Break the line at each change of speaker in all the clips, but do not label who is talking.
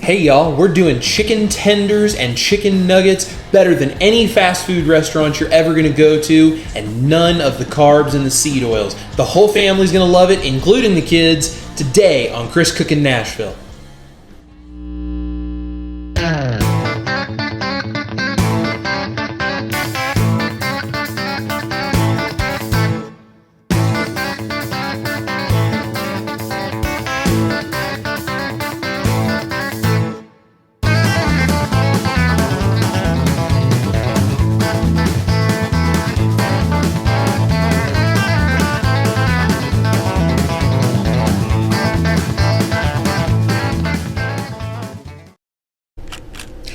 Hey y'all, we're doing chicken tenders and chicken nuggets better than any fast food restaurant you're ever gonna go to, and none of the carbs and the seed oils. The whole family's gonna love it, including the kids, today on Chris Cookin' Nashville.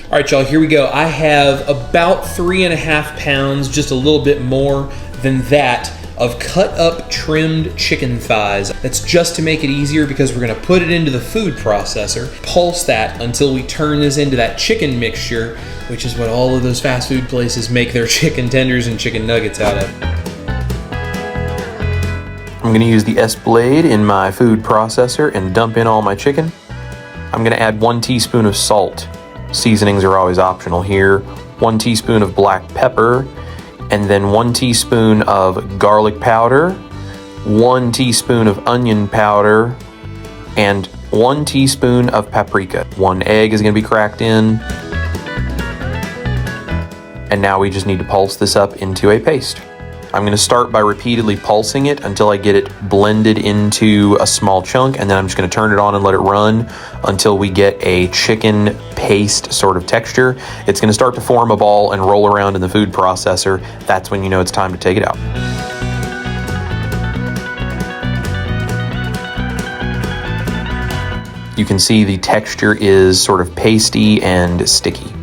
All right, y'all, here we go. I have about 3.5 pounds, just a little bit more than that, of cut up trimmed chicken thighs. That's just to make it easier because we're gonna put it into the food processor, pulse that until we turn this into that chicken mixture, which is what all of those fast food places make their chicken tenders and chicken nuggets out of. I'm gonna use the S-blade in my food processor and dump in all my chicken. I'm gonna add 1 teaspoon of salt. Seasonings are always optional here. 1 teaspoon of black pepper, and then 1 teaspoon of garlic powder, 1 teaspoon of onion powder, and 1 teaspoon of paprika. 1 egg is going to be cracked in. And now we just need to pulse this up into a paste. I'm going to start by repeatedly pulsing it until I get it blended into a small chunk, and then I'm just going to turn it on and let it run until we get a chicken paste sort of texture. It's going to start to form a ball and roll around in the food processor. That's when you know it's time to take it out. You can see the texture is sort of pasty and sticky.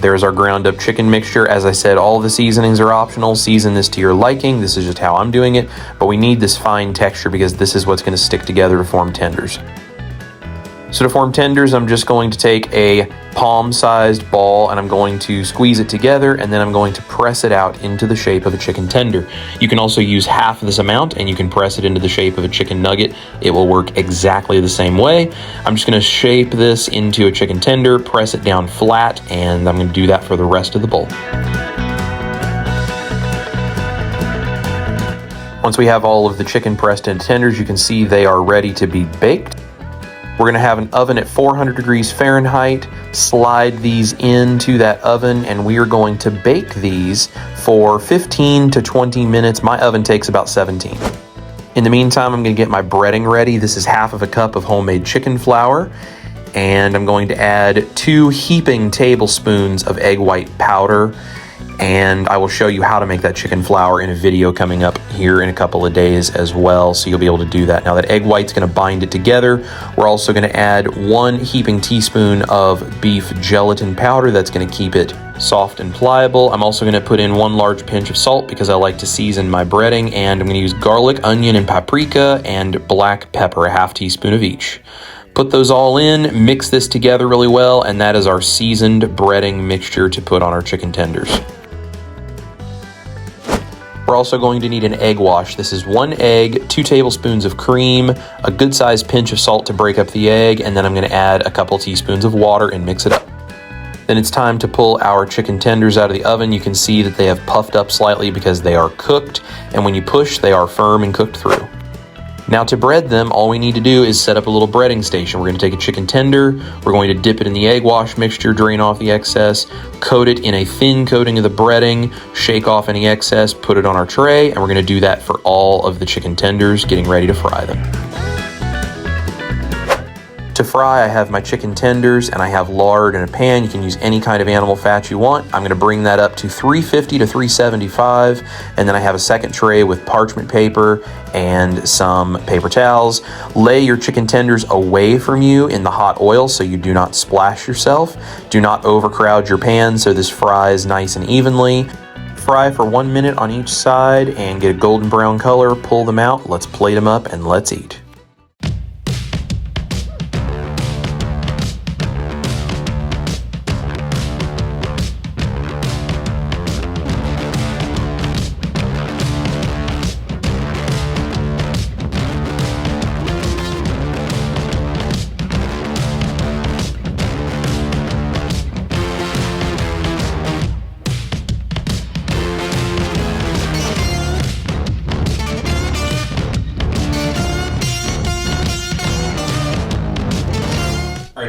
There's our ground up chicken mixture. As I said, all the seasonings are optional. Season this to your liking. This is just how I'm doing it, but we need this fine texture because this is what's going to stick together to form tenders. So to form tenders, I'm just going to take a palm-sized ball and I'm going to squeeze it together, and then I'm going to press it out into the shape of a chicken tender. You can also use half of this amount and you can press it into the shape of a chicken nugget. It will work exactly the same way. I'm just going to shape this into a chicken tender, press it down flat, and I'm going to do that for the rest of the bowl. Once we have all of the chicken pressed into tenders, you can see they are ready to be baked. We're going to have an oven at 400 degrees Fahrenheit, slide these into that oven, and we are going to bake these for 15 to 20 minutes. My oven takes about 17. In the meantime, I'm going to get my breading ready. This is half of a cup of homemade chicken flour, and I'm going to add 2 heaping tablespoons of egg white powder, and I will show you how to make that chicken flour in a video coming up here in a couple of days as well, so you'll be able to do that. Now that egg white's going to bind it together. We're also going to add 1 heaping teaspoon of beef gelatin powder. That's going to keep it soft and pliable. I'm also going to put in 1 large pinch of salt because I like to season my breading, and I'm going to use garlic, onion, and paprika, and black pepper, a half teaspoon of each. Put those all in, mix this together really well, and that is our seasoned breading mixture to put on our chicken tenders. We're also going to need an egg wash. This is 1 egg, 2 tablespoons of cream, a good sized pinch of salt to break up the egg, and then I'm going to add a couple teaspoons of water and mix it up. Then it's time to pull our chicken tenders out of the oven. You can see that they have puffed up slightly because they are cooked, and when you push, they are firm and cooked through. Now to bread them, all we need to do is set up a little breading station. We're going to take a chicken tender, we're going to dip it in the egg wash mixture, drain off the excess, coat it in a thin coating of the breading, shake off any excess, put it on our tray, and we're going to do that for all of the chicken tenders, getting ready to fry them. To fry, I have my chicken tenders and I have lard in a pan. You can use any kind of animal fat you want. I'm going to bring that up to 350 to 375, and then I have a second tray with parchment paper and some paper towels. Lay your chicken tenders away from you in the hot oil so you do not splash yourself. Do not overcrowd your pan so this fries nice and evenly. Fry for 1 minute on each side and get a golden brown color. Pull them out, let's plate them up, and let's eat.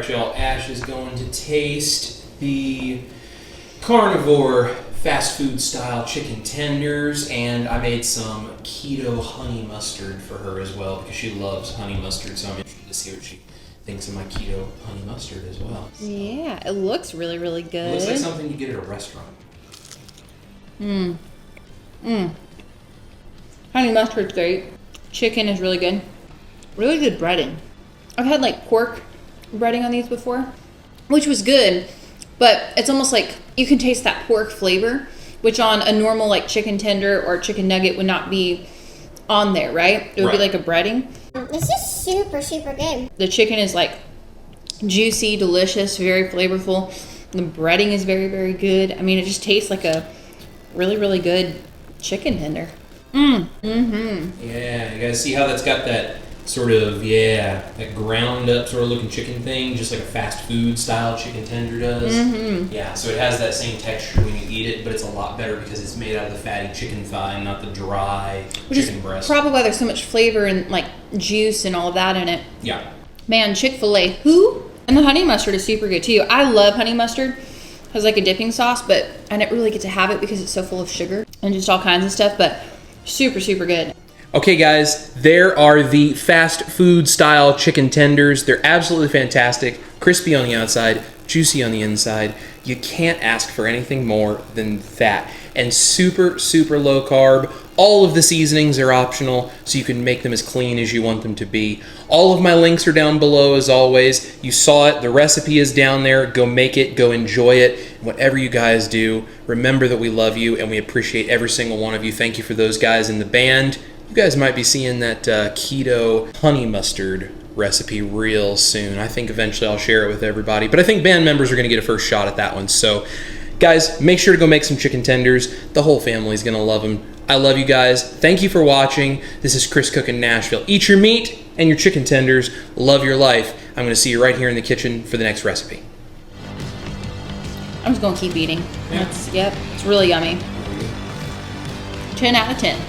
right, y'all. Ash is going to taste the Carnivore fast food style chicken tenders, and I made some keto honey mustard for her as well because she loves honey mustard, so I'm interested to see what she thinks of my keto honey mustard as well.
Yeah, it looks really, really good.
It looks like something you get at a restaurant.
Honey mustard's great. Chicken is really good. Really good breading. I've had like pork breading on these before, which was good, but it's almost like you can taste that pork flavor, which on a normal like chicken tender or chicken nugget would not be on there, right? It would be like a breading.
This is super, super good.
The chicken is like juicy, delicious, very flavorful. The breading is very, very good. I mean, it just tastes like a really, really good chicken tender.
Yeah, you guys see how that's got that sort of, that ground up sort of looking chicken thing, just like a fast food style chicken tender does. Yeah, so it has that same texture when you eat it, but it's a lot better because it's made out of the fatty chicken thigh, not the dry chicken breast.
Probably why there's so much flavor and like juice and all of that in it.
Yeah.
Man, Chick-fil-A, who? And the honey mustard is super good too. I love honey mustard as like a dipping sauce, but I didn't really get to have it because it's so full of sugar and just all kinds of stuff, but super, super good.
Okay, guys, there are the fast food style chicken tenders. They're absolutely fantastic. Crispy on the outside, juicy on the inside. You can't ask for anything more than that. And super, super low carb. All of the seasonings are optional, so you can make them as clean as you want them to be. All of my links are down below as always. You saw it, the recipe is down there. Go make it, go enjoy it. Whatever you guys do, remember that we love you and we appreciate every single one of you. Thank you for those guys in the band. You guys might be seeing that keto honey mustard recipe real soon. I think eventually I'll share it with everybody, but I think band members are gonna get a first shot at that one. So guys, make sure to go make some chicken tenders. The whole family's gonna love them. I love you guys. Thank you for watching. This is Chris Cook in Nashville. Eat your meat and your chicken tenders. Love your life. I'm gonna see you right here in the kitchen for the next recipe.
I'm just gonna keep eating. Yep, it's really yummy. 10 out of 10.